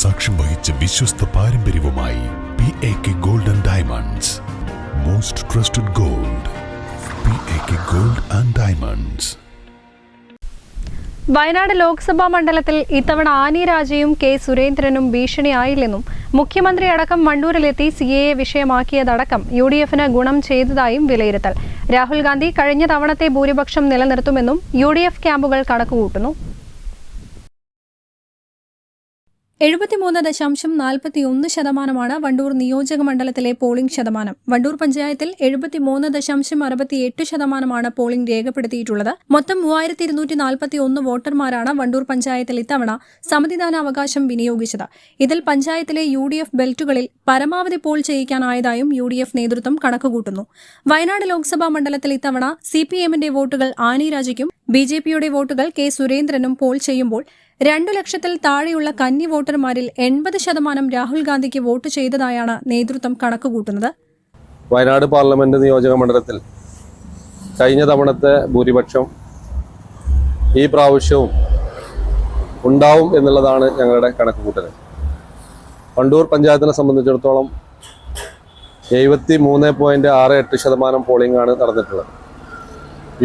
സാക്ഷ്യം വഹിച്ച വിശ്വസ്ത പാരമ്പര്യവുമായി PAK Gold and Diamonds. Most trusted gold. PAK Gold and Diamonds. Wayanad Lok Sabha മണ്ഡലത്തിൽ ഇത്തവണ ആനി രാജയും കെ സുരേന്ദ്രനും ഭീഷണിയായില്ലെന്നും മുഖ്യമന്ത്രി അടക്കം വണ്ടൂരിലെത്തി CAA വിഷയമാക്കിയതടക്കം UDF-ന് ഗുണം ചെയ്തതായും വിലയിരുത്തൽ. രാഹുൽ ഗാന്ധി കഴിഞ്ഞ തവണത്തെ ഭൂരിപക്ഷം നിലനിർത്തുമെന്നും UDF ക്യാമ്പുകൾ കണക്കുകൂട്ടുന്നു. 73.41% വണ്ടൂർ നിയോജക മണ്ഡലത്തിലെ പോളിംഗ് ശതമാനം. വണ്ടൂർ പഞ്ചായത്തിൽ 73.68% പോളിംഗ് രേഖപ്പെടുത്തിയിട്ടുള്ളത്. മൊത്തം 3241 വോട്ടർമാരാണ് വണ്ടൂർ പഞ്ചായത്തിൽ ഇത്തവണ സമ്മതിദാനാവകാശം വിനിയോഗിച്ചത്. ഇതിൽ പഞ്ചായത്തിലെ UDF ബെൽറ്റുകളിൽ പരമാവധി പോൾ ചെയ്യിക്കാനായതായും UDF നേതൃത്വം കണക്കുകൂട്ടുന്നു. വയനാട് ലോക്സഭാ മണ്ഡലത്തിൽ ഇത്തവണ CPM-ന്റെ വോട്ടുകൾ ആനി രാജയ്ക്കും BJP-യുടെ വോട്ടുകൾ കെ സുരേന്ദ്രനും പോൾ ചെയ്യുമ്പോൾ 2 ലക്ഷത്തിൽ താഴെയുള്ള കന്നി വോട്ടർമാരിൽ 80% രാഹുൽ ഗാന്ധിക്ക് വോട്ട് ചെയ്തതായാണ് നേതൃത്വം കണക്കുകൂട്ടുന്നത്. വയനാട് പാർലമെന്റ് നിയോജക മണ്ഡലത്തിൽ കഴിഞ്ഞ തവണത്തെ ഭൂരിപക്ഷം ഈ പ്രാവശ്യവും ഉണ്ടാവും എന്നുള്ളതാണ് ഞങ്ങളുടെ കണക്കുകൂട്ടൽ. വണ്ടൂർ പഞ്ചായത്തിനെ സംബന്ധിച്ചിടത്തോളം 73.68% പോളിംഗ് ആണ് നടന്നിട്ടുള്ളത്.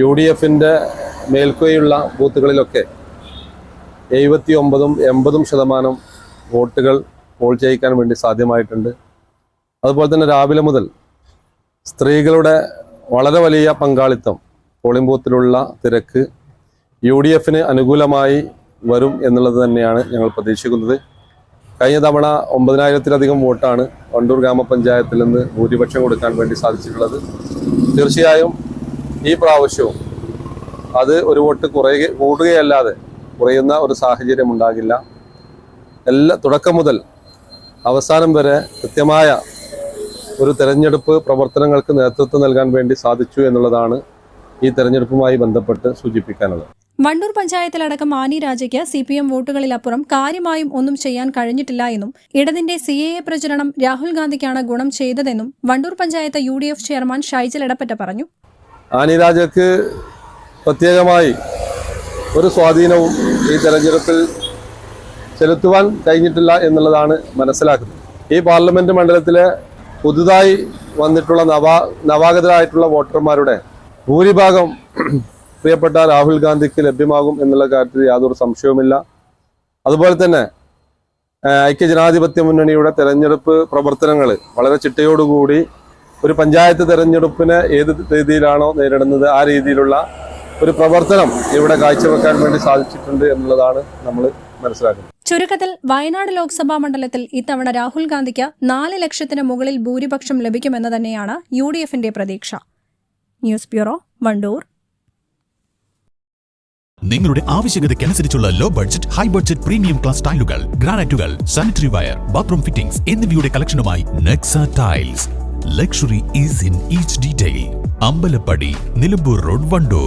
UDF-ന്റെ മേൽക്കൈയുള്ള ബൂത്തുകളിലൊക്കെ 79-80% വോട്ടുകൾ പോൾ ചെയ്യിക്കാൻ വേണ്ടി സാധ്യമായിട്ടുണ്ട്. അതുപോലെ തന്നെ രാവിലെ മുതൽ സ്ത്രീകളുടെ വളരെ വലിയ പങ്കാളിത്തം, പോളിംഗ് ബൂത്തിലുള്ള തിരക്ക് UDF-ന് അനുകൂലമായി വരും എന്നുള്ളത് തന്നെയാണ് ഞങ്ങൾ പ്രതീക്ഷിക്കുന്നത്. കഴിഞ്ഞ തവണ 9000-ത്തിലധികം വോട്ടാണ് വണ്ടൂർ ഗ്രാമപഞ്ചായത്തിൽ നിന്ന് ഭൂരിപക്ഷം കൊടുക്കാൻ വേണ്ടി സാധിച്ചിട്ടുള്ളത്. തീർച്ചയായും ഈ പ്രാവശ്യവും അത് ഒരു വോട്ട് കൂടുകയല്ലാതെ കുറയുന്ന ഒരു സാഹചര്യം ഉണ്ടാകില്ല. തുടക്കം മുതൽ അവസാനം വരെ കൃത്യമായ ഒരു തെരഞ്ഞെടുപ്പ് പ്രവർത്തനങ്ങൾക്ക് നേതൃത്വം നൽകാൻ വേണ്ടി സാധിച്ചു എന്നുള്ളതാണ് ഈ തെരഞ്ഞെടുപ്പുമായി ബന്ധപ്പെട്ട് സൂചിപ്പിക്കാനുള്ളത്. വണ്ടൂർ പഞ്ചായത്തിലടക്കം ആനി രാജയ്ക്ക് CPM വോട്ടുകളിലപ്പുറം കാര്യമായും ഒന്നും ചെയ്യാൻ കഴിഞ്ഞിട്ടില്ല എന്നും ഇടതിന്റെ CAA പ്രചരണം രാഹുൽ ഗാന്ധിക്കാണ് ഗുണം ചെയ്തതെന്നും വണ്ടൂർ പഞ്ചായത്ത് UDF ചെയർമാൻ ഷൈജൽ എടപ്പറ്റ പറഞ്ഞു. ആനി രാജയ്ക്ക് പ്രത്യേകമായി ഒരു സ്വാധീനവും ഈ തെരഞ്ഞെടുപ്പിൽ ചെലുത്തുവാൻ കഴിഞ്ഞിട്ടില്ല എന്നുള്ളതാണ് മനസ്സിലാക്കുന്നത്. ഈ പാർലമെന്റ് മണ്ഡലത്തിലെ പുതുതായി വന്നിട്ടുള്ള നവാഗതരായിട്ടുള്ള വോട്ടർമാരുടെ ഭൂരിഭാഗം പ്രിയപ്പെട്ട രാഹുൽ ഗാന്ധിക്ക് ലഭ്യമാകും എന്നുള്ള കാര്യത്തിൽ യാതൊരു സംശയവുമില്ല. അതുപോലെ തന്നെ ഐക്യജനാധിപത്യ മുന്നണിയുടെ തെരഞ്ഞെടുപ്പ് പ്രവർത്തനങ്ങൾ വളരെ ചിട്ടയോടുകൂടി ഒരു പഞ്ചായത്ത് തെരഞ്ഞെടുപ്പിനെ ഏത് രീതിയിലാണോ നേരിടുന്നത് ആ രീതിയിലുള്ള ഒരു പ്രവർത്തനം ഇവിടെ കാഴ്ചവെക്കാൻ വേണ്ടി സാധിച്ചിട്ടുണ്ട് എന്നുള്ളതാണ് നമ്മൾ മനസ്സിലാക്കുന്നത്. ചുരുക്കത്തിൽ വയനാട് ലോക്സഭാ മണ്ഡലത്തിൽ ഇത്തവണ രാഹുൽ ഗാന്ധിക്ക് 4 ലക്ഷത്തിന് മുകളിൽ ഭൂരിപക്ഷം ലഭിക്കുമെന്ന് തന്നെയാണ് UDF-ന്റെ പ്രതീക്ഷ. News bureau, Wandoor. നിങ്ങളുടെ ആവശ്യകതയ്ക്കനുസരിച്ചുള്ള low budget, high budget, premium class ടൈലുകൾ, ഗ്രാനൈറ്റുകൾ, സാനിറ്ററി വയർ, ബാത്റൂം ഫിറ്റിംഗ്സ് എന്നിവയുടെ കളക്ഷനുമായി Nexa tiles. Luxury is in each detail. Ambalappadi, Nilambur road, Wandoor.